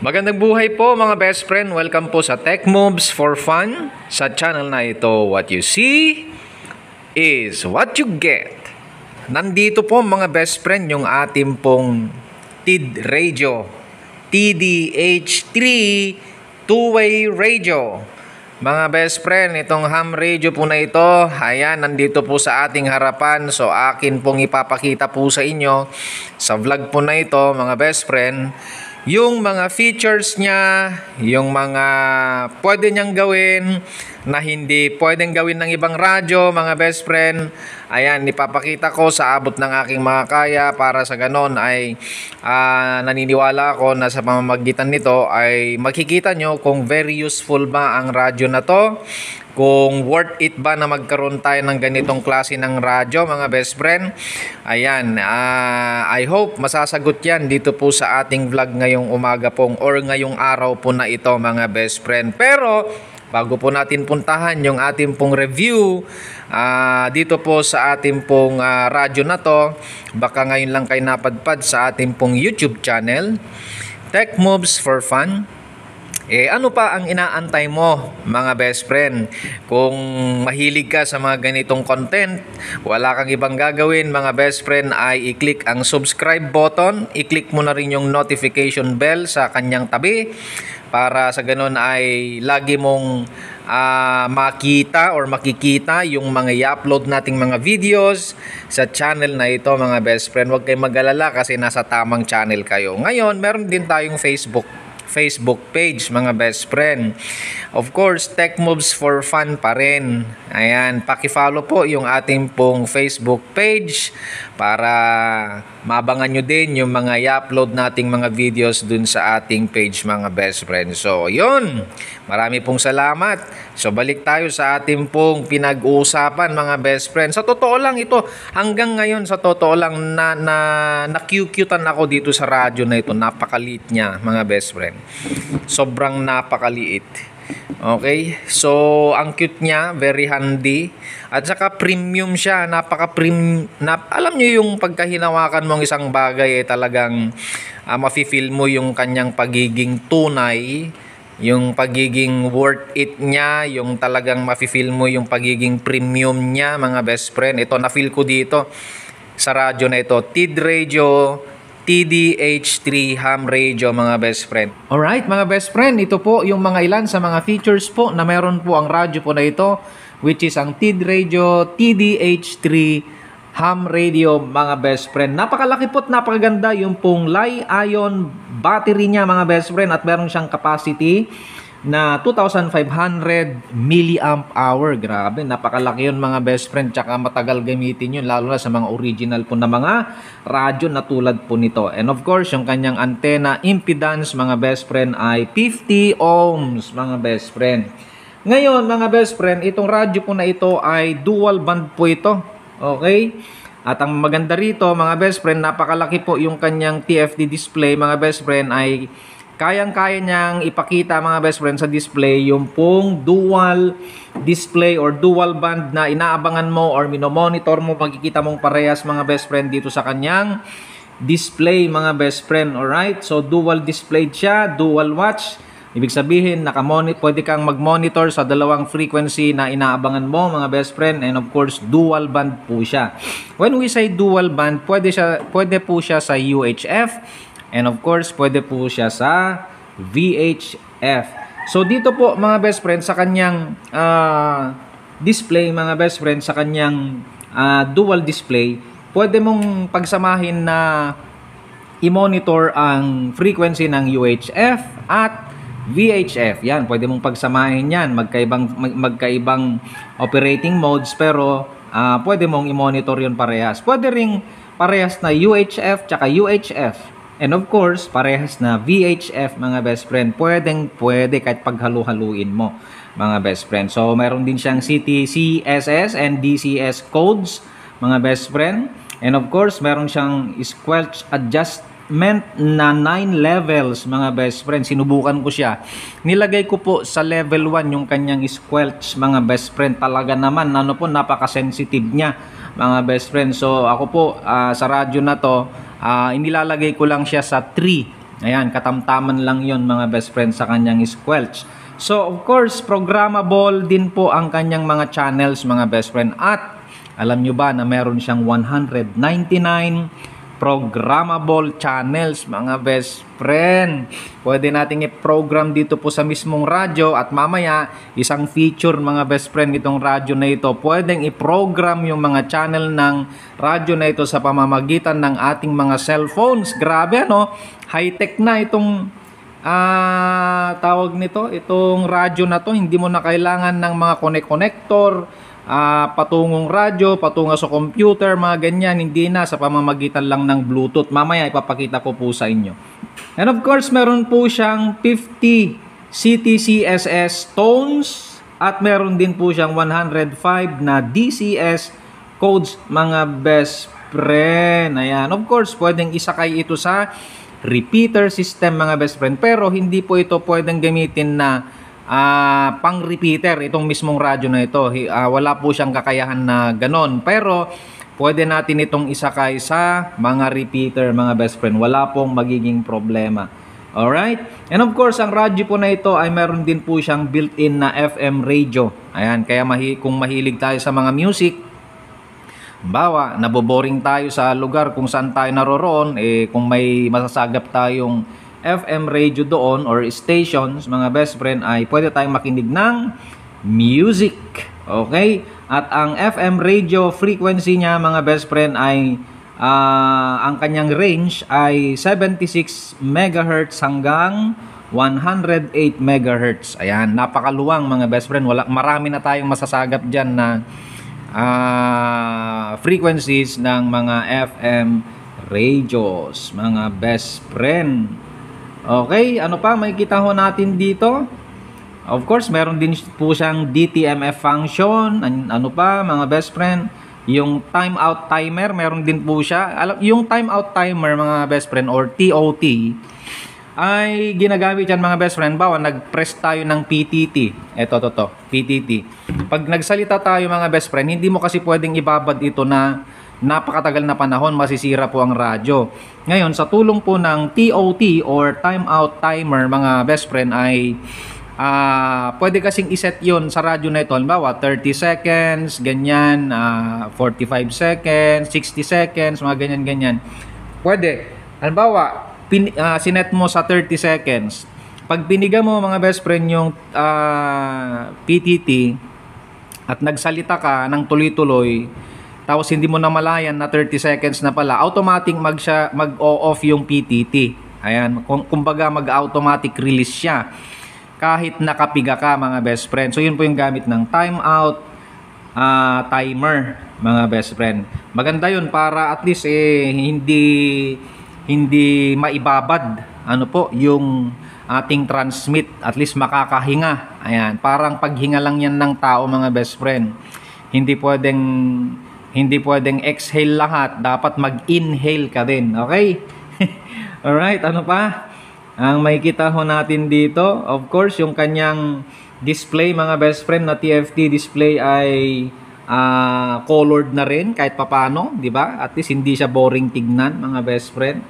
Magandang buhay po mga best friend. Welcome po sa Tech Moves for Fun. Sa channel na ito, what you see is what you get. Nandito po mga best friend yung ating pong TID radio, TDH3 two-way radio. Mga best friend, itong ham radio po na ito, ayan, nandito po sa ating harapan. So akin pong ipapakita po sa inyo sa vlog po na ito mga best friend, yung mga features niya, yung mga pwede niyang gawin na hindi pwedeng gawin ng ibang radyo mga best friend. Ayan, ipapakita ko sa abot ng aking mga kaya para sa ganon ay naniniwala ako na sa pamamagitan nito ay makikita nyo kung very useful ba ang radyo na to, kung worth it ba na magkaroon tayo ng ganitong klase ng radyo mga best friend. Ayan, I hope masasagot yan dito po sa ating vlog ngayong umaga pong or ngayong araw po na ito mga best friend. Pero bago po natin puntahan yung ating pong review dito po sa ating pong radyo na to, baka ngayon lang kayo napadpad sa ating pong YouTube channel, Tech Moves for Fun. Ano pa ang inaantay mo mga best friend? Kung mahilig ka sa mga ganitong content, wala kang ibang gagawin mga best friend ay i-click ang subscribe button, i-click mo na rin yung notification bell sa kanyang tabi para sa ganun ay lagi mong makita or makikita yung mga i-upload nating mga videos sa channel na ito mga best friend. Huwag kayong mag-alala kasi nasa tamang channel kayo. Ngayon, meron din tayong Facebook page mga best friend. Of course, Tech Moves for Fun pa rin. Ayan, paki-follow po yung ating pong Facebook page para mabangan nyo din yung mga i-upload nating mga videos dun sa ating page mga best friend. So, yun. Marami pong salamat. So, balik tayo sa ating pong pinag-uusapan mga best friend. Sa totoo lang ito, hanggang ngayon sa totoo lang na-cute-cutean ako dito sa radyo na ito. Napakaliit niya mga best friend. Sobrang napakaliit. Okay? So, ang cute niya, very handy. At saka premium siya, alam niyo yung pagkahinawakan mong isang bagay talagang mafe-feel mo yung kanyang pagiging tunay, yung pagiging worth it niya, yung talagang mafe-feel mo yung pagiging premium niya mga best friend. Ito na-feel ko dito sa radyo na ito, TID radio, TDH3 ham radio mga best friend. Alright mga best friend, ito po yung mga ilan sa mga features po na meron po ang radyo po na ito, which is ang TID radio TDH3 ham radio mga best friend. Napakalaki po at napakaganda yung pong Li-ion battery niya mga best friend at meron siyang capacity na 2,500 milliamp hour. Grabe, napakalaki yun mga best friend. Tsaka matagal gamitin yun, lalo na sa mga original po na mga radyo na tulad po nito. And of course, yung kanyang antenna impedance mga best friend ay 50 ohms mga best friend. Ngayon mga best friend, itong radyo po na ito ay dual band po ito. Okay? At ang maganda rito mga best friend, napakalaki po yung kanyang TFT display mga best friend ay kayang-kaya niyang ipakita mga best friend sa display yung pong dual display or dual band na inaabangan mo or minomonitor mo, makikita mong parehas mga best friend dito sa kanyang display mga best friend. Alright, so dual displayed siya, dual watch. Ibig sabihin, pwede kang mag-monitor sa dalawang frequency na inaabangan mo mga best friend, and of course, dual band po siya. When we say dual band, pwede po siya sa UHF, and of course, pwede po siya sa VHF. So dito po mga best friend, sa kanyang display mga best friend, sa kanyang dual display, pwede mong pagsamahin na i-monitor ang frequency ng UHF at VHF. Yan, pwede mong pagsamahin yan. Magkaibang operating modes pero pwede mong i-monitor yun parehas. Pwede ring parehas na UHF tsaka UHF. And of course, parehas na VHF mga best friend. Pwede kahit paghalu-haluin mo mga best friend. So, meron din siyang CSS and DCS codes mga best friend. And of course, meron siyang squelch adjustment na 9 levels mga best friend. Sinubukan ko siya. Nilagay ko po sa level 1 yung kanyang squelch mga best friend. Talaga naman, napaka-sensitive niya mga best friend. So, ako po sa radyo na to, inilalagay ko lang siya sa 3 Ayan, katamtaman lang yon mga best friend sa kanyang squelch. So, of course, programmable din po ang kanyang mga channels, mga best friend. At, alam nyo ba na meron siyang 199 programmable channels, mga best friend. Pwede nating i-program dito po sa mismong radyo at mamaya, isang feature mga best friend itong radyo na ito, pwedeng i-program yung mga channel ng radyo na ito sa pamamagitan ng ating mga cellphones. Grabe ano, high-tech na itong tawag nito, itong radyo na to. Hindi mo na kailangan ng mga connector, patungong radyo, patungo sa computer, mga ganyan. Hindi na, sa pamamagitan lang ng Bluetooth. Mamaya ipapakita ko po sa inyo. And of course, meron po siyang 50 CTCSS tones at meron din po siyang 105 na DCS codes, mga best friend. Ayan, of course, pwedeng isakay ito sa repeater system, mga best friend, pero hindi po ito pwedeng gamitin na pang repeater itong mismong radyo na ito. Wala po siyang kakayahan na ganon, pero pwede natin itong isakay sa mga repeater, mga best friend. Wala pong magiging problema. Alright, and of course ang radyo po na ito ay meron din po siyang built-in na FM radio. Ayan, kaya kung mahilig tayo sa mga music, bawa naboboring tayo sa lugar kung saan tayo naroroon, kung may masasagap tayong FM radio doon or stations, mga best friend, ay pwede tayong makinig ng music. Okay? At ang FM radio frequency niya, mga best friend, ay ang kanyang range ay 76 MHz hanggang 108 MHz. Ayan, napakaluwang, mga best friend. Marami na tayong masasagap dyan na frequencies ng mga FM radios, mga best friend. Okay, ano pa makikita ho natin dito? Of course, meron din po siyang DTMF function. Ano pa, mga best friend? Yung timeout timer, meron din po siya. Yung timeout timer, mga best friend, or TOT, ay ginagamit yan, mga best friend. Bawa, nag-press tayo ng PTT. PTT. Pag nagsalita tayo, mga best friend, hindi mo kasi pwedeng ibabad ito na napakatagal na panahon, masisira po ang radyo. Ngayon, sa tulong po ng TOT or timeout timer, mga best friend, ay pwede kasing iset yon sa radyo na ito. Halimbawa, 30 seconds, ganyan, 45 seconds, 60 seconds, mga ganyan-ganyan. Pwede. Halimbawa, sinet mo sa 30 seconds. Pag piniga mo, mga best friend, yung PTT at nagsalita ka ng tuloy-tuloy, tapos hindi mo na malayan na 30 seconds na pala, automatic mag-o-off yung PTT. Ayan, kumbaga mag-automatic release siya kahit nakapiga ka, mga best friend. So yun po yung gamit ng timeout timer, mga best friend. Maganda yun para at least hindi maibabad yung ating transmit, at least makakahinga. Ayan, parang paghinga lang yan ng tao, mga best friend. Hindi pwedeng exhale lahat, dapat mag-inhale ka din. Okay? Alright, ano pa? Ang makikita ho natin dito, of course, yung kanyang display, mga best friend, na TFT display ay colored na rin kahit papano, di ba? At least hindi siya boring tignan, mga best friend.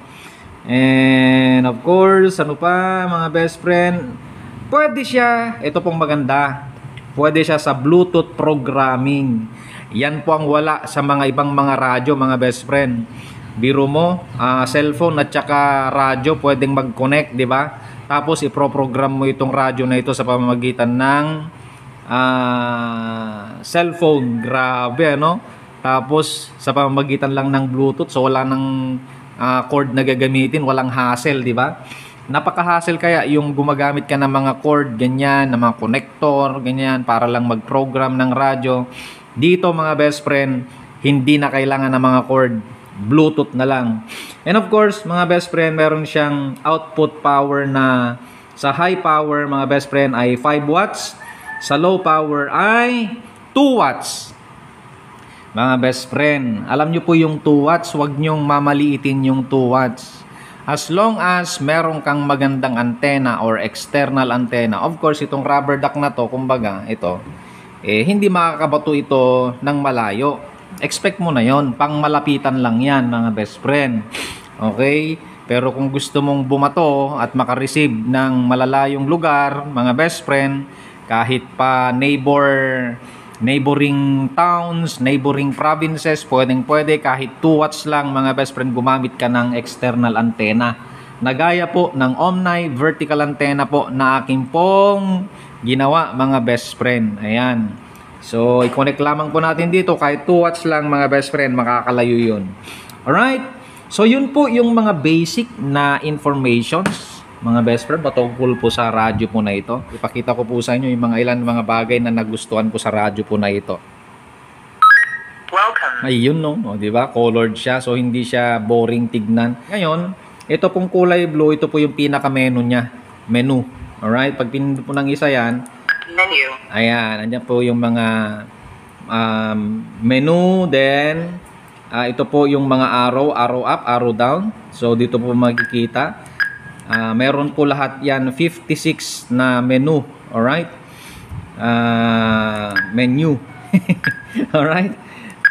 And of course, ano pa, mga best friend? Pwede siya, ito pong maganda, pwede siya sa Bluetooth programming. Yan po ang wala sa mga ibang mga radyo, mga best friend. Biro mo, cellphone at saka radyo pwedeng mag-connect, di ba? Tapos iproprogram mo itong radyo na ito sa pamamagitan ng cellphone. Grabe, ano? Tapos sa pamamagitan lang ng Bluetooth, so wala nang cord na gagamitin, walang hassle, di ba? Napaka-hassle kaya yung gumagamit ka ng mga cord, ganyan, ng mga connector, ganyan, para lang mag-program ng radyo. Dito, mga best friend, hindi na kailangan ng mga cord, Bluetooth na lang. And of course, mga best friend, meron siyang output power na sa high power, mga best friend, ay 5 watts. Sa low power ay 2 watts. Mga best friend, alam nyo po yung 2 watts, huwag nyong mamaliitin yung 2 watts. As long as meron kang magandang antena or external antena, of course, itong rubber duck na to, kumbaga, ito, hindi makakabato ito ng malayo. Expect mo na yon, pang malapitan lang yan, mga best friend. Okay? Pero kung gusto mong bumato at makareceive ng malalayong lugar, mga best friend, kahit pa neighboring towns, neighboring provinces, pwede kahit 2 watts lang, mga best friend, gumamit ka ng external antenna. Nagaya po ng Omni vertical antenna po na aking pong ginawa, mga best friend. Ayan. So, i-connect lamang po natin dito. Kahit 2 watts lang, mga best friend, makakalayo yun. Alright? So, yun po yung mga basic na informations, mga best friend, patungkol po sa radyo po na ito. Ipakita ko po sa inyo yung mga bagay na nagustuhan ko sa radyo po na ito. Welcome. Ayun, no? O, diba? Colored siya, so hindi siya boring tignan. Ngayon, ito pong kulay blue, ito po yung pinaka-menu niya. Menu. Alright? Pag pinindot po ng isa yan, Menu. ayan, andyan po yung mga menu, then ito po yung mga arrow up, arrow down. So dito po makikita. Meron po lahat yan 56 na menu. Alright? Menu. Alright?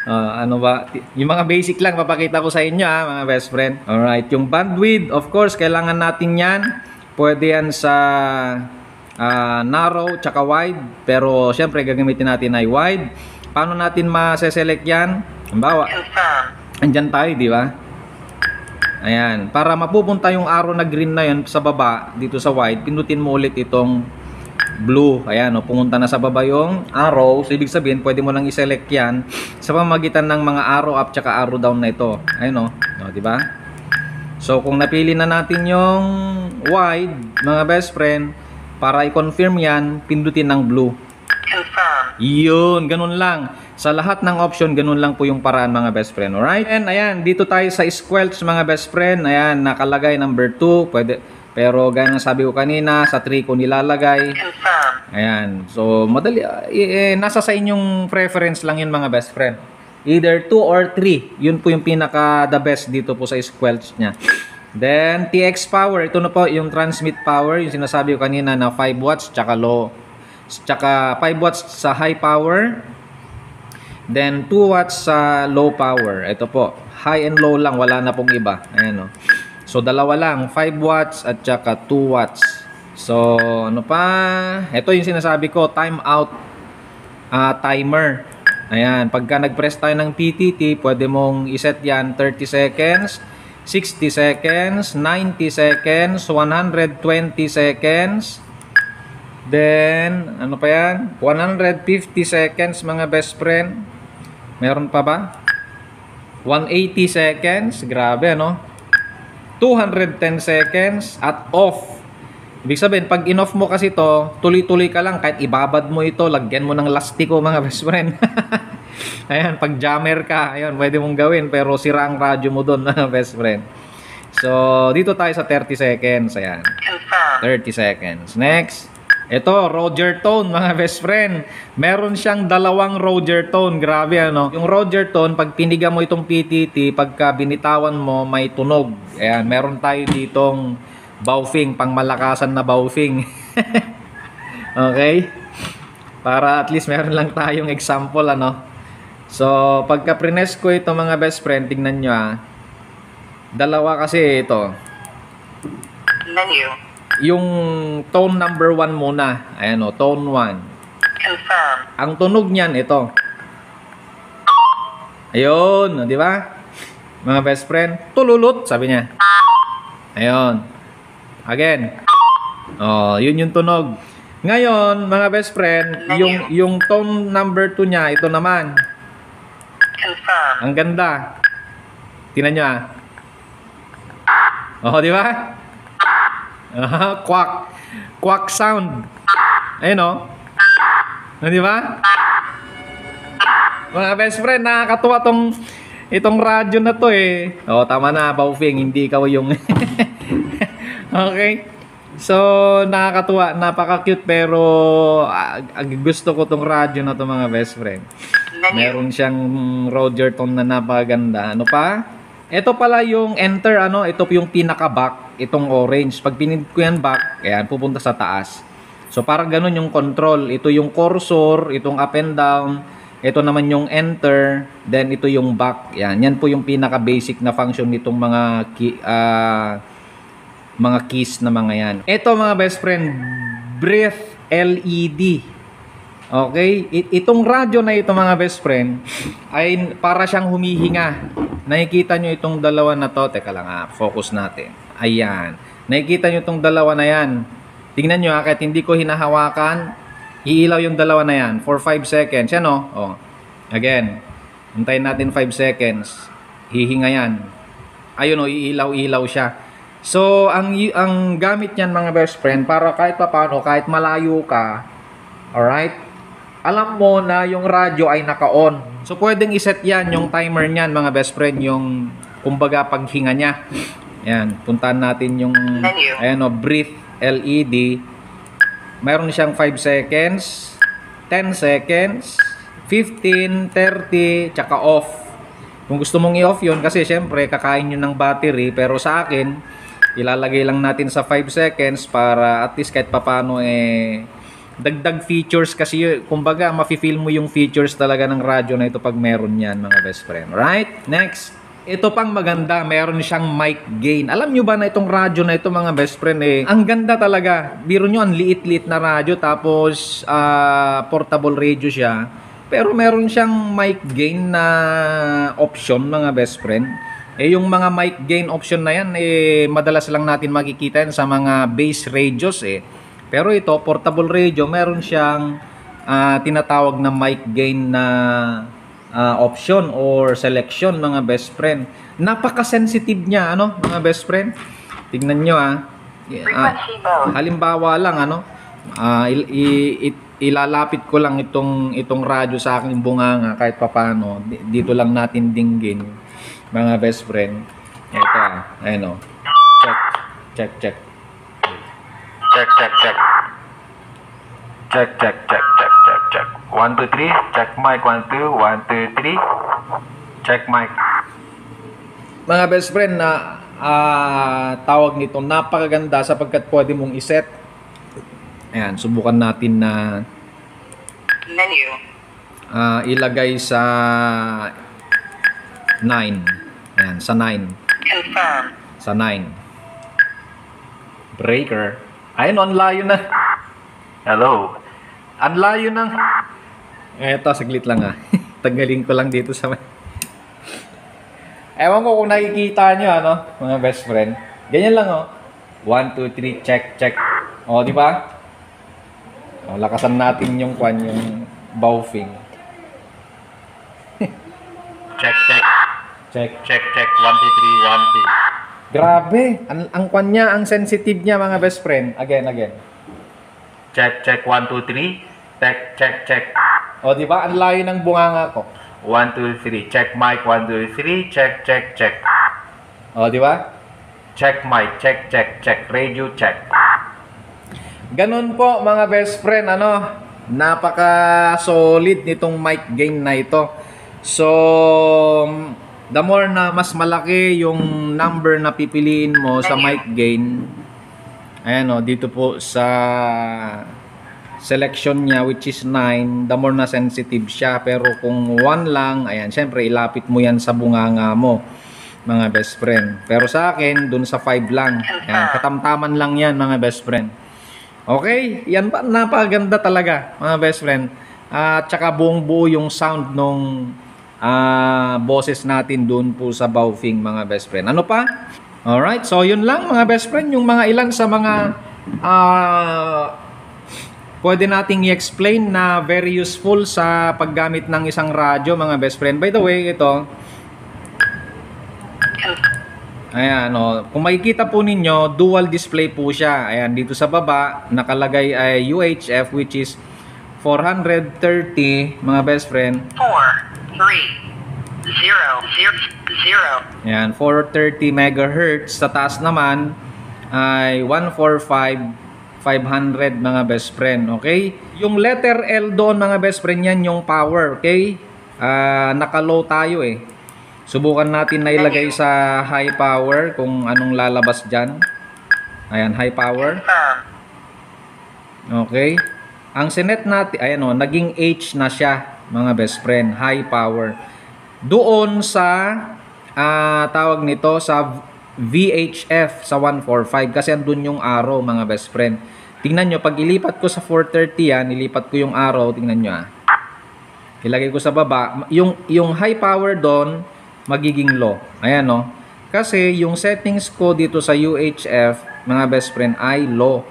Ano ba? Yung mga basic lang papakita ko sa inyo, mga best friend. Alright, yung bandwidth, of course, kailangan natin yan. Pwede yan sa narrow tsaka wide, pero syempre gagamitin natin ay wide. Paano natin ma-select yan? Halimbawa, andyan tayo, di ba? Ayan, para mapupunta yung arrow na green na yun sa baba, dito sa wide, pindutin mo ulit itong blue. Ayan, pumunta na sa baba yung arrow. So ibig sabihin, pwede mo lang i-select yan sa pamamagitan ng mga arrow up tsaka arrow down na ito. Ayun, di ba? So kung napili na natin yung wide, mga best friend, para i-confirm yan, pindutin ng blue. Confirm. Yun, ganun lang. Sa lahat ng option, ganun lang po yung paraan, mga best friend. Alright? And ayan, dito tayo sa squelch, mga best friend. Ayan, nakalagay number 2. Pwede, pero gaya ng sabi ko kanina, sa 3 ko nilalagay. Confirm. Ayan. So, madali. Nasa sa inyong preference lang yun, mga best friend. Either 2 or 3. Yun po yung pinaka the best dito po sa squelch niya. Then, TX power. Ito na po yung transmit power. Yung sinasabi ko kanina na 5 watts tsaka low. Tsaka 5 watts sa high power. Then, 2 watts sa low power. Ito po. High and low lang. Wala na pong iba. Ayan, So, dalawa lang. 5 watts at tsaka 2 watts. So, ano pa? Ito yung sinasabi ko. Time out timer. Ayan. Pagka nag-press tayo ng PTT, pwede mong iset yan 30 seconds. 60 seconds, 90 seconds, 120 seconds. Then, ano pa yan? 150 seconds, mga best friend. Meron pa ba? 180 seconds. Grabe, 210 seconds at off. Ibig sabihin, pag in-off mo kasi to, tuloy-tuloy ka lang. Kahit ibabad mo ito, lagyan mo ng lastiko, mga best friend. Ayan, pag jammer ka, ayun, pwede mong gawin, pero sira ang radyo mo doon, best friend. So, dito tayo sa 30 seconds. Ayan. 30 seconds. Next. Ito, Roger tone, mga best friend. Meron siyang dalawang Roger tone. Grabe, Yung Roger tone, pag piniga mo itong PTT, pagka binitawan mo, may tunog. Ayan, meron tayo ditong baufing, pangmalakasan na baufing. Okay? Para at least meron lang tayong example, So, pagka prines ko ito, mga best friend, tingnan nyo, dalawa kasi ito. Menu. Yung tone number 1 muna. Ayan, tone 1. Confirm. Ang tunog niyan, ito. Ayun, di ba? Mga best friend, tululut, sabi niya. Ayun. Again. Yun yung tunog. Ngayon, mga best friend, yung tone number 2 niya, ito naman. Confirm. Ang ganda. Tingnan nyo, di ba? Quack. Quack sound. Ayun, di ba? Mga best friend, nakakatuwa itong radyo na to tama na, baufing, hindi ikaw yung okay. So, nakakatuwa, napaka-cute, pero gusto ko tong radyo na to, mga best friend. Meron siyang Roger tone na napaganda. Ano pa? Ito pala yung enter, ito yung pinaka-back, itong orange. Pag pinindot ko yan back, ayan, pupunta sa taas. So, parang ganun yung control. Ito yung cursor, itong up and down. Ito naman yung enter, then ito yung back. Yan po yung pinaka basic na function nitong mga keys na mga yan. Ito mga best friend, breath LED. Okay? Itong radyo na ito mga best friend ay para siyang humihinga. Nakikita nyo itong dalawa na to. Teka lang focus natin. Ayan. Nakikita nyo itong dalawa na yan. Tingnan nyo kahit hindi ko hinahawakan, iilaw yung dalawa na yan for 5 seconds. Yan o. Oh. Again. Hintayin natin 5 seconds. Hihinga yan. Ayun o, iilaw-ilaw siya. So, ang gamit niyan mga best friend, para kahit paano, kahit malayo ka, alright, alam mo na yung radyo ay naka-on. So, pwedeng iset yan, yung timer niyan mga best friend, yung kumbaga paghinga niya. Ayan, puntahan natin yung ayan o, breath LED. Mayroon siyang 5 seconds, 10 seconds, 15, 30, tsaka off. Kung gusto mong i-off yun, kasi syempre kakain yun ng battery, pero sa akin, ilalagay lang natin sa 5 seconds para at least kahit papano dagdag features, kasi kumbaga mafe-feel mo yung features talaga ng radyo na ito pag meron yan mga best friend. Right? Next. Ito pang maganda, meron siyang mic gain. Alam nyo ba na itong radyo na ito mga best friend ang ganda talaga. Biro nyo, ang liit-liit na radyo, tapos portable radio siya. Pero meron siyang mic gain na option mga best friend. Yung mga mic gain option na yan, madalas lang natin makikita yan sa mga base radios Pero ito, portable radio, meron siyang tinatawag na mic gain na option or selection mga best friend. Napaka-sensitive niya mga best friend. Tignan nyo halimbawa lang ilalapit ko lang itong radyo sa aking bunganga kahit papano. Dito lang natin dinggin mga best friend. Ito ayan check. Check. Check. 1, 2, 3. Check mic. 1, 2, 1, 2, 3. Check mic. Mga best friend, na tawag nito, napakaganda sapagkat pwede mong iset. Ayan, subukan natin na Menu. Ilagay sa 9. Ayan, sa 9. Confirm. Sa 9. Breaker. Ayun, ang layo na. Hello. Ang layo na. Eto, saglit lang Tanggalin ko lang dito sa ewan ko kung nakikita nyo, mga best friend. Ganyan lang, 1, 2, 3, check. Di ba? Lakasan natin yung bowfing. Check. 1, 2, 3, 1, 2. Grabe. Ang niya, ang sensitive niya, mga best friend. Again. Check, 1, 2, 3. Check. Di ba? Ang layo ng bunganga ko. 1, 2, 3. Check mic. 1, 2, 3. Check. Di ba? Check mic. Check. Radio check. Ganun po mga best friend, napaka-solid nitong mic gain na ito. So, the more na mas malaki yung number na pipiliin mo sa mic gain, ayan dito po sa selection niya, which is 9, the more na sensitive siya. Pero kung 1 lang, ayan, syempre ilapit mo yan sa bunganga mo, mga best friend. Pero sa akin, dun sa 5 lang. Ayan, katamtaman lang yan, mga best friend. Okay? Yan pa, napakaganda talaga, mga best friend. At saka buong buo yung sound nung boses natin dun po sa bowfing, mga best friend. Ano pa? Alright, so yun lang mga best friend, yung mga ilan sa mga pwede nating i-explain na very useful sa paggamit ng isang radyo, mga best friend. By the way, ito, ayan, kung makikita po ninyo, dual display po siya. Ayan, dito sa baba, nakalagay ay UHF, which is 430, mga best friend. 4, 3, 0. Ayan, 430 megahertz. Sa taas naman ay 145,500, mga best friend. Okay? Yung letter L doon, mga best friend, yan yung power. Okay? Naka-low tayo Subukan natin na ilagay sa high power kung anong lalabas dyan. Ayan, high power. Okay. Ang sinet natin, ayan naging H na siya. mga best friend, high power. Doon sa tawag nito sa VHF sa 145 kasi andun yung arrow mga best friend. Tingnan nyo, pag ilipat ko sa 430 yan, ilipat ko yung arrow, tingnan nyo ilagay ko sa baba, yung high power doon magiging low. Ayan no. Kasi yung settings ko dito sa UHF mga best friend ay low.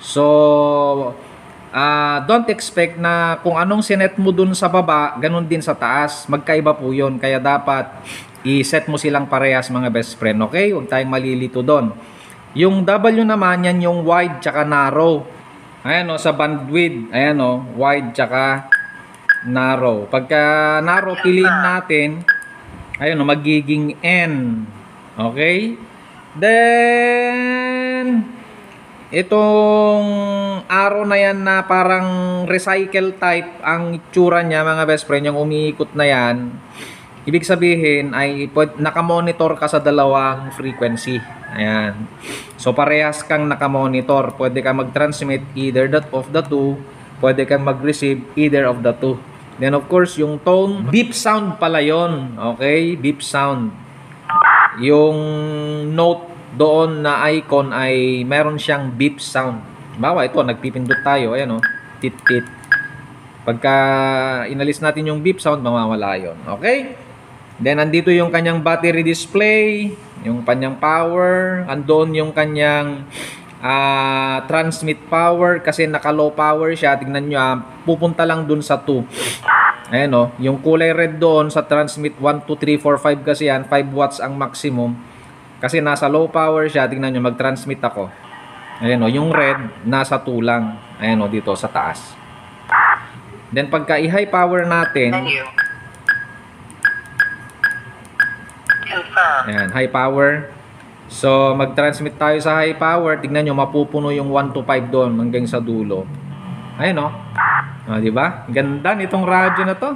So don't expect na kung anong sinet mo dun sa baba, ganun din sa taas. Magkaiba po yun. Kaya dapat i-set mo silang parehas mga best friend. Okay? Huwag tayong malilito doon. Yung W naman, yan yung wide tsaka narrow. Ayan o, sa bandwidth. Ayan o, wide tsaka narrow. Pagka narrow, piliin natin. Ayan o, magiging N. Okay? Then itong arrow na yan na parang recycle type ang itsura niya mga best friend, yung umiikot na yan, ibig sabihin ay nakamonitor ka sa dalawang frequency. Ayan. So parehas kang nakamonitor. Pwede kang mag-transmit either of the two, pwede kang mag-receive either of the two. Then of course yung tone, beep sound pala yun. Okay? Beep sound. Yung note doon na icon ay meron siyang beep sound. Bawa ito, nagpipindot tayo. Ayan o, tit tit. Pagka inalis natin yung beep sound, mawawala yun. Okay? Then andito yung kanyang battery display, yung kanyang power, andun yung kanyang transmit power kasi naka low power siya. Tingnan nyo pupunta lang dun sa 2. Ayan o, yung kulay red doon sa transmit 1, 2, 3, 4, 5 kasi yan, 5 watts ang maximum. Kasi nasa low power siya, tingnan nyo, mag-transmit ako. Ayan o, yung red, nasa 2 lang. Ayan o, dito sa taas. Then pagka i-high power natin, Menu. Confirm. ayan, high power. So, mag-transmit tayo sa high power. Tignan nyo, mapupuno yung 1 to 5 doon hanggang sa dulo. Ayan o. Diba? Ganda nitong radyo na to.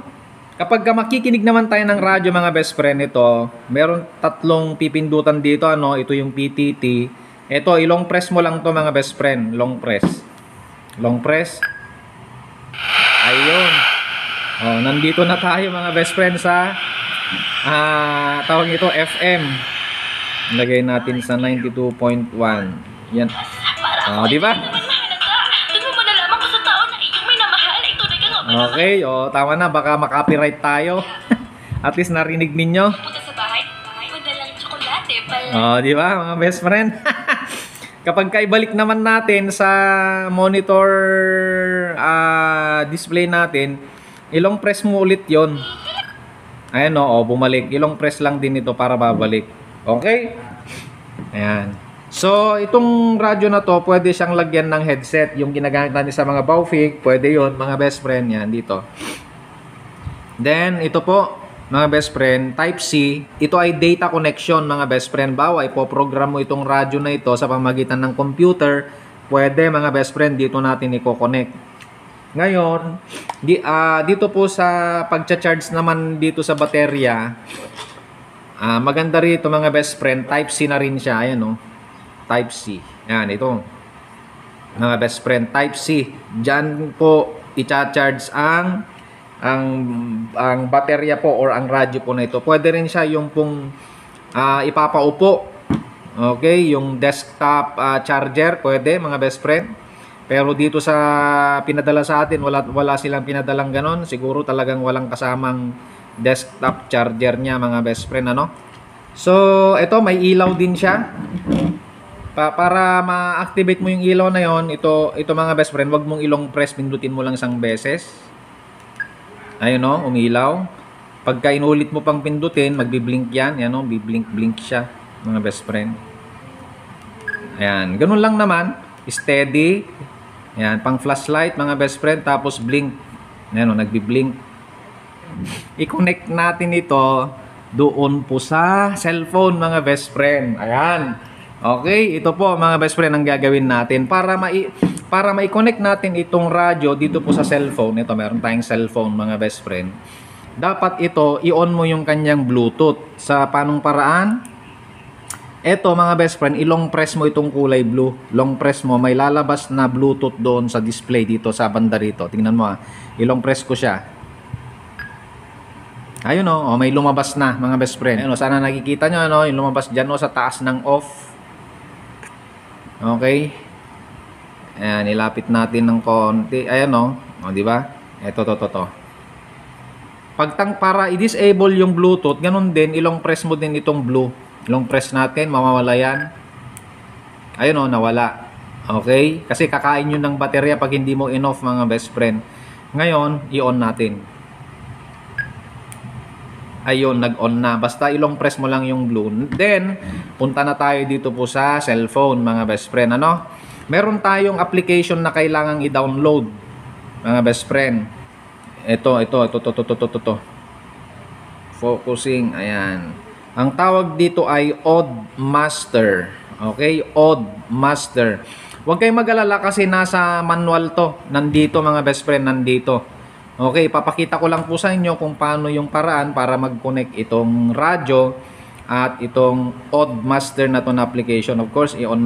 Kapag makikinig naman tayo ng radyo mga best friend, ito, meron 3 pipindutan dito. Ito yung PTT. Ito, ilong press mo lang to mga best friend. Long press. Long press. Ayun. Nandito na tayo mga best friend sa tawag nito FM. Lagay natin sa 92.1. Yan. Di ba? Okay, tama na, baka makapiright tayo. At least narinig ninyo. Punta sa bahay, madalang tsokolate pala. Di ba, mga best friend? Kapag kaibalik naman natin sa monitor display natin, ilong press mo ulit 'yon. Ayan bumalik. Ilong press lang din ito para babalik. Okay? Ayan. So, itong radyo na to, pwede siyang lagyan ng headset. Yung ginagamit natin sa mga Baufig, pwede yon mga best friend. Yan, dito. Then, ito po, mga best friend, Type-C. Ito ay data connection, mga best friend. Bawa, ipoprogram mo itong radyo na ito sa pamagitan ng computer. Pwede, mga best friend, dito natin i-connect. Ngayon, dito po sa pagcha-charge naman dito sa baterya, maganda rito, mga best friend, Type-C na rin siya. Ayan, Type-C. Yan, ito. Mga best friend, Type-C. Diyan po i-charge ang baterya po or ang radyo po na ito. Pwede rin siya yung pong ipapaupo. Okay, yung desktop charger, pwede mga best friend. Pero dito sa pinadala sa atin, wala silang pinadalang ganon. Siguro talagang walang kasamang desktop charger niya mga best friend, So, ito may ilaw din siya. Para ma-activate mo yung ilaw na yon, ito mga best friend, wag mong ilong press, pindutin mo lang isang beses. Ayun umilaw. Pagka inulit mo pang pindutin, magbi-blink yan. Yan biblink-blink siya, mga best friend. Ayan, ganun lang naman. Steady. Ayan, pang flashlight, mga best friend, tapos blink. Ayan nagbi-blink. I-connect natin ito doon po sa cellphone, mga best friend. Ayan. Okay, ito po mga best friend ang gagawin natin para mai-connect natin itong radyo dito po sa cellphone. Ito, meron tayong cellphone mga best friend. Dapat ito, i-on mo yung kanyang Bluetooth. Sa panong paraan? Ito mga best friend, ilong press mo itong kulay blue. Long press mo, may lalabas na Bluetooth doon sa display dito sa banda rito. Tingnan mo ilong press ko siya. Ayun oh, may lumabas na mga best friend. Ayun oh, sana nakikita nyo ano, yung lumabas dyan oh, sa taas ng off. Okay. Ayan, ilapit natin ng konti. Ayan oh, di ba? Ito, to. Para i-disable yung Bluetooth, ganun din, ilong press mo din itong blue. Ilong press natin, mawawala yan. Ayun oh, nawala. Okay? Kasi kakain yun ng baterya pag hindi mo in-off mga best friend. Ngayon, i-on natin. Ayun, nag-on na. Basta ilong press mo lang yung blue. Then, punta na tayo dito po sa cellphone, mga best friend. Ano? Meron tayong application na kailangang i-download, mga best friend. Ito. Focusing, ayan. Ang tawag dito ay Oddmaster. Okay? Oddmaster. Huwag kayong mag-alala kasi nasa manual to. Nandito, mga best friend, nandito. Okay, papakita ko lang po sa inyo kung paano yung paraan para mag-connect itong radyo at itong Oddmaster na to na application. Of course, i-on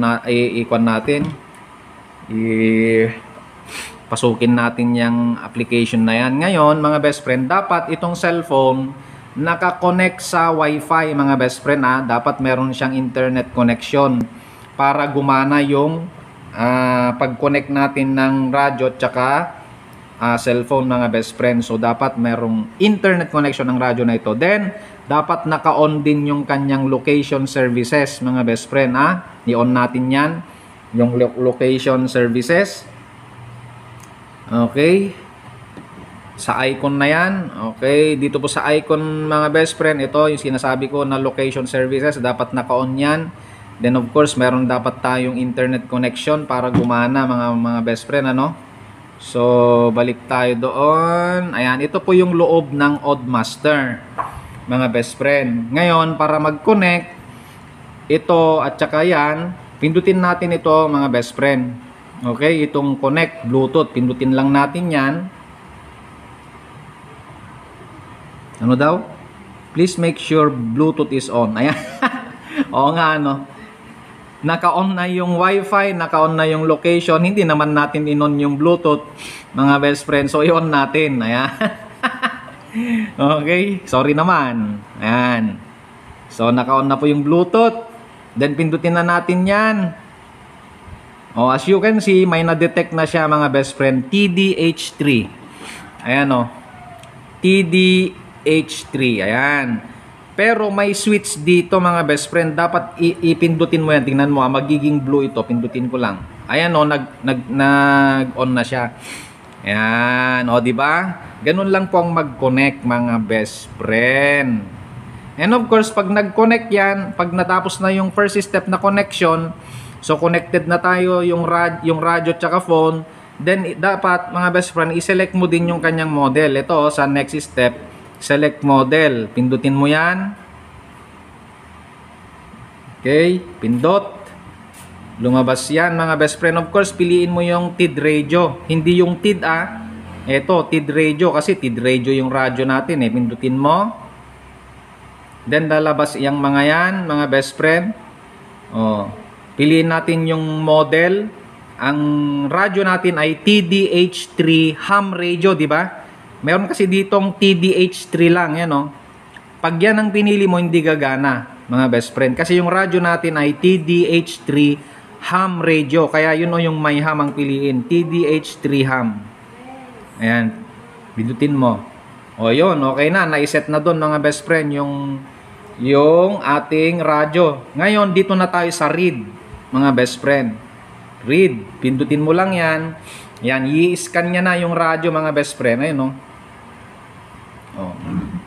natin. Pasukin natin yung application na yan. Ngayon, mga best friend, dapat itong cellphone naka-connect sa Wi-Fi, mga best friend. Dapat meron siyang internet connection para gumana yung pag-connect natin ng radyo at saka cellphone, mga best friend. So dapat merong internet connection ng radyo na ito. Then dapat naka-on din yung kanyang location services, mga best friend. I-on natin yan, yung location services. Okay, sa icon na yan. Okay, dito po sa icon, mga best friend, ito yung sinasabi ko na location services, dapat naka-on yan. Then of course meron dapat tayong internet connection para gumana, mga best friend, ano. So, balik tayo doon. Ayan, ito po yung loob ng Oddmaster, mga best friend. Ngayon, para mag-connect, ito at saka yan, pindutin natin ito, mga best friend. Okay, itong connect, Bluetooth, pindutin lang natin yan. Ano daw? Please make sure Bluetooth is on. Ayan. Oo nga, ano. Naka-on na yung Wi-Fi, naka-on na yung location. Hindi naman natin in-on yung Bluetooth, mga best friend. So, i-on natin. Ayan. Okay. Sorry naman. Ayan. So, naka-on na po yung Bluetooth. Then, pindutin na natin yan. As you can see, may na-detect na siya, mga best friend. TDH3. Ayan, TDH3. Ayan. Pero may switch dito, mga best friend. Dapat ipindutin mo yan. Tingnan mo, magiging blue ito. Pindutin ko lang. Ayan nag-on na siya. Ayan, di ba? Ganun lang po ang mag-connect, mga best friend. And of course, pag nag-connect yan, pag natapos na yung first step na connection, so connected na tayo yung radyo tsaka phone, then dapat, mga best friend, i-select mo din yung kanyang model. Ito, sa next step, select model. Pindutin mo yan. Okay, pindot. Lumabas yan, mga best friend. Of course, piliin mo yung TID radio. Hindi yung TID, Ito, TID radio. Kasi TID radio yung radyo natin, Pindutin mo. Then, lalabas yung mga yan, mga best friend. Piliin natin yung model. Ang radyo natin ay TDH3 ham radio, di ba? Meron kasi ditong TDH3 lang, yan Pag yan ang pinili mo, hindi gagana, mga best friend. Kasi yung radyo natin ay TDH3 ham radio. Kaya yun yung may ham ang piliin. TDH3 ham. Ayan. Bidutin mo. Yun. Okay na. Naiset na doon, mga best friend, yung ating radyo. Ngayon, dito na tayo sa read, mga best friend. Read. Pindutin mo lang yan. Yan. I-scan niya na yung radyo, mga best friend. Ayun,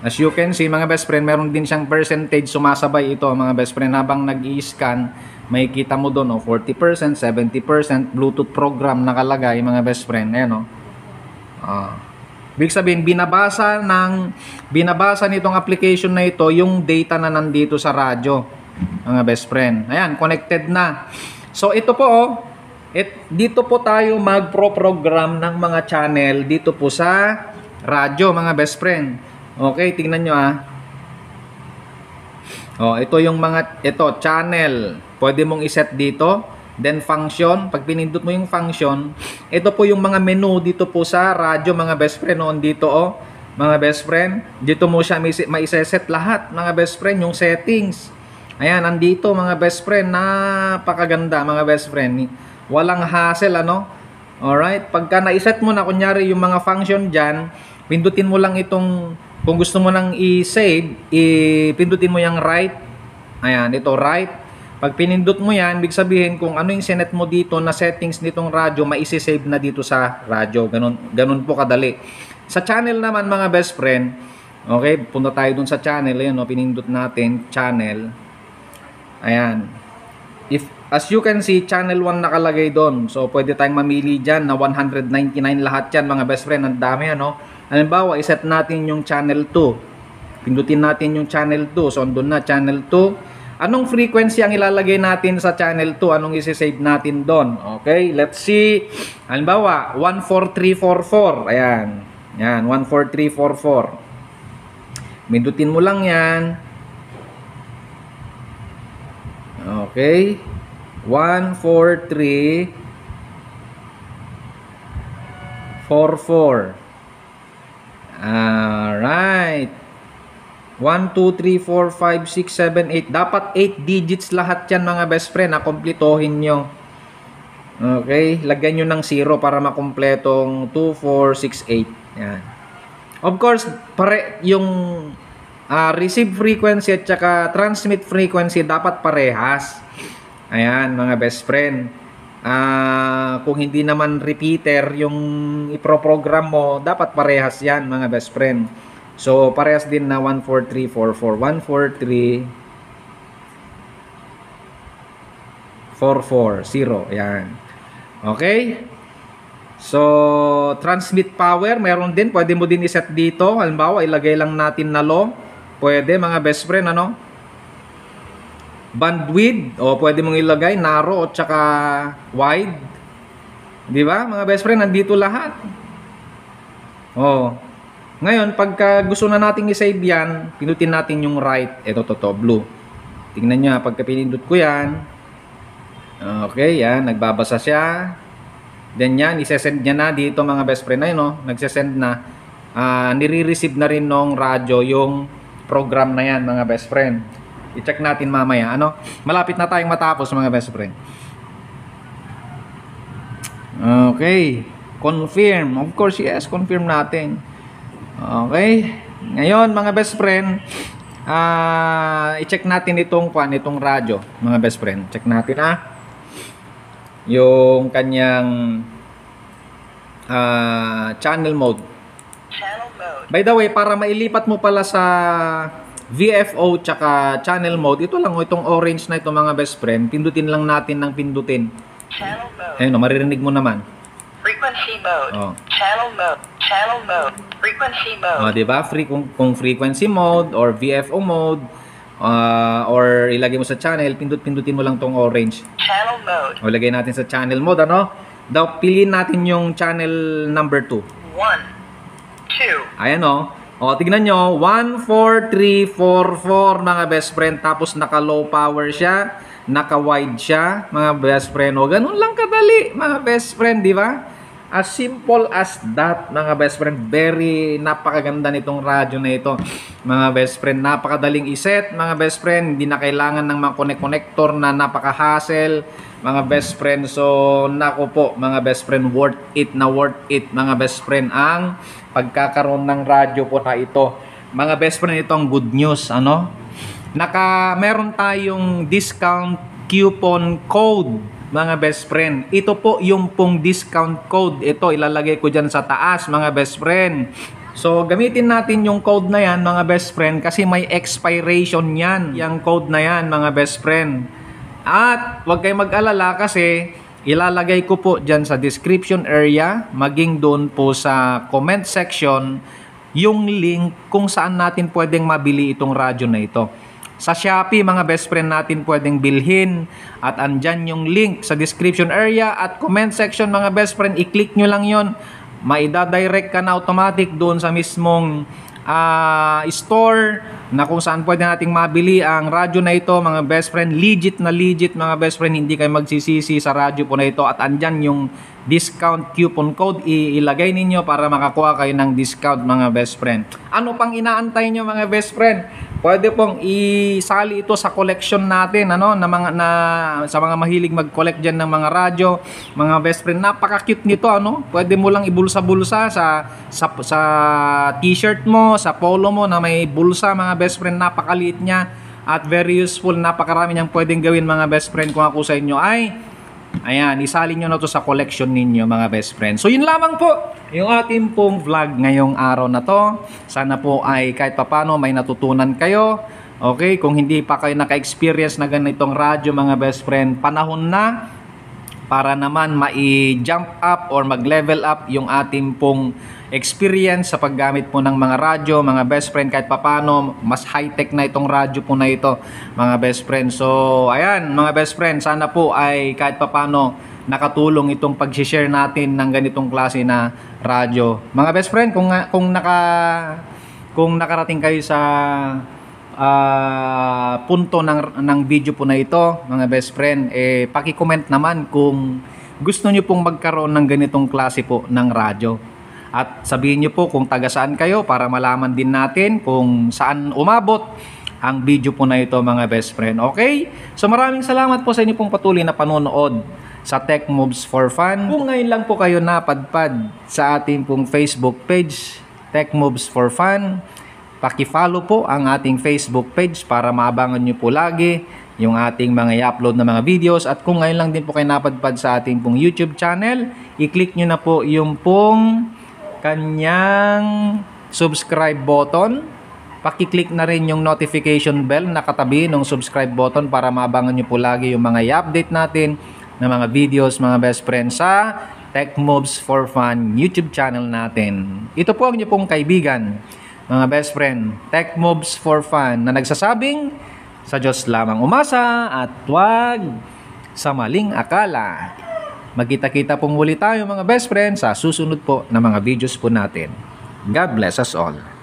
As you can see, mga best friend, meron din siyang percentage sumasabay ito, mga best friend. Habang nag-i-scan, may kita mo doon, 40%, 70%, Bluetooth program nakalagay, mga best friend. Ayan, Ibig sabihin, binabasa nitong application na ito yung data na nandito sa radyo, mga best friend. Ayan, connected na. So, ito po, dito po tayo mag-program ng mga channel dito po sa radyo, mga best friend. Okay, tingnan nyo ito yung channel. Pwede mong iset dito. Then function, pag pinindot mo yung function, ito po yung mga menu dito po sa radyo, mga best friend. Dito mga best friend. Dito mo siya maiseset lahat, mga best friend, yung settings. Ayan, andito mga best friend, napakaganda mga best friend. Walang hassle, ano? Alright, pagka naiset mo na, kunyari yung mga function dyan, pindutin mo lang itong, kung gusto mo nang i-save, pindutin mo yung right. Ayan, ito right. Pag pinindot mo yan, ibig sabihin kung ano yung sinet mo dito na settings nitong radyo, maisisave na dito sa radyo. Ganun po kadali. Sa channel naman mga best friend, okay, punta tayo dun sa channel. Ayan, no, pinindot natin, channel. Ayan. As you can see, channel 1 nakalagay doon. So, pwede tayong mamili dyan na 199 lahat yan mga best friend. Ang dami, ano? Halimbawa, iset natin yung channel 2. Pindutin natin yung channel 2. So, andun na, channel 2. Anong frequency ang ilalagay natin sa channel 2? Anong isi-save natin doon? Okay, let's see. Halimbawa, 14344. Ayan. Yan, 14344. Pindutin mo lang yan. Okay. 14344. Alright. 1, 2, 3, 4, 5, 6, 7, 8. Dapat 8 digits lahat yan mga best friend na kompletohin nyo. Okay, lagyan nyo ng 0 para makumpletong 2, 4, 6, 8. Yan. Of course, yung receive frequency at saka transmit frequency dapat parehas. Ayan mga best friend. Kung hindi naman repeater yung iproprogram mo, dapat parehas yan mga best friend. So, parehas din na 14344. 1434440. Ayan. Okay? So, transmit power, meron din. Pwede mo din iset dito. Halimbawa, ilagay lang natin na low. Pwede, mga best friend, ano? Bandwidth. O, pwede mong ilagay narrow o tsaka wide. Di ba? Mga best friend, nandito lahat. O. Ngayon, pagka gusto na nating i-save yan, pinutin natin yung right. Ito, blue. Tingnan nyo, pagka pinindot ko yan. Okay, yan. Nagbabasa siya. Then yan, isesend niya na dito mga best friend. Ayun, no? Nagsesend na. Nire-receive na rin nung radyo yung program na yan mga best friend. I-check natin mamaya. Ano? Malapit na tayong matapos mga best friend. Okay. Confirm. Of course, yes. Confirm natin. Okay. Ngayon, mga best friend, i-check natin itong radyo, mga best friend. Check natin yung kanyang channel mode. Channel mode. By the way, para mailipat mo pala sa VFO tsaka channel mode, ito lang itong orange na ito mga best friend. Pindutin lang natin ng pindutin. Channel mode. Ayun, maririnig mo naman. Frequency mode. Oh. Channel mode. Channel mode. Frequency mode. Diba? Kung frequency mode or VFO mode, or ilagay mo sa channel, pindutin mo lang tong orange. Channel mode. O lagay natin sa channel mode, ano? Daw piliin natin yung channel number 2. 1, 2. Ayan o. O tignan nyo, 14344 mga best friend. Tapos naka low power siya, naka wide siya, mga best friend. O ganun lang kadali, mga best friend, di ba? As simple as that, mga best friend. Very napakaganda nitong radyo na ito, mga best friend. Napakadaling iset, mga best friend. Hindi na kailangan ng mga connector na napaka-hassle, mga best friend. So, nako po, mga best friend, worth it, mga best friend, ang pagkakaroon ng radyo po na ito. Mga best friend, ito ang good news, ano? Meron tayong discount coupon code, mga best friend. Ito po yung pong discount code. Ito, ilalagay ko dyan sa taas, mga best friend. So, gamitin natin yung code na yan, mga best friend, kasi may expiration yan. Yung code na yan, mga best friend. At, huwag kayong mag-alala kasi ilalagay ko po dyan sa description area, maging doon po sa comment section, yung link kung saan natin pwedeng mabili itong radyo na ito. Sa Shopee, mga best friend, natin pwedeng bilhin. At andyan yung link sa description area at comment section, mga best friend. I-click nyo lang yon. Maida-direct ka na automatic doon sa mismong store na kung saan pwede nating mabili ang radyo na ito, mga best friend. Legit na legit, mga best friend. Hindi kayo magsisisi sa radyo po na ito. At andyan yung discount coupon code ilagay ninyo para makakuha kayo ng discount mga best friend. Ano pang inaantay nyo mga best friend? Pwede pong isali ito sa collection natin sa mga mahilig mag-collect diyan ng mga radyo, mga best friend. Napaka-cute nito Pwede mo lang ibulsa-bulsa sa t-shirt mo, sa polo mo na may bulsa mga best friend. Napakaliit niya at very useful. Napakarami niyang pwedeng gawin mga best friend. Kung ako sa inyo ay ayan, isali nyo na to sa collection ninyo mga best friend. So yun lamang po yung ating pong vlog ngayong araw na to. Sana po ay kahit papano may natutunan kayo. Okay, kung hindi pa kayo naka-experience na ganitong radyo mga best friend, panahon na para naman ma-jump up or mag-level up yung ating pong experience sa paggamit po ng mga radyo, mga best friend. Kahit papano mas high-tech na itong radyo po na ito mga best friend. So ayan mga best friend, sana po ay kahit papano nakatulong itong pag-share natin ng ganitong klase na radyo mga best friend. Kung nakarating kayo sa punto ng video po na ito mga best friend, paki-comment naman kung gusto nyo pong magkaroon ng ganitong klase po ng radyo, at sabihin nyo po kung taga saan kayo para malaman din natin kung saan umabot ang video po na ito mga best friend. Okay, so maraming salamat po sa inyo pong patuloy na panonood sa Tech Moves for Fun. Kung ngayon lang po kayo napadpad sa ating pong Facebook page Tech Moves for Fun, paki-follow po ang ating Facebook page para maabangan nyo po lagi yung ating mga i-upload na mga videos. At kung ngayon lang din po kayo napadpad sa ating pong YouTube channel, i-click nyo na po yung pong kanyang subscribe button. Paki-click na rin yung notification bell na katabi ng subscribe button para maabangan nyo po lagi yung mga i-update natin na mga videos mga best friends sa Tech Moves for Fun YouTube channel natin. Ito po ang inyong pong kaibigan mga best friend, Tech Moves for Fun, na nagsasabing sa Diyos lamang umasa at huwag sa maling akala. Magkita-kita pong muli tayo mga best friend sa susunod po na mga videos po natin. God bless us all.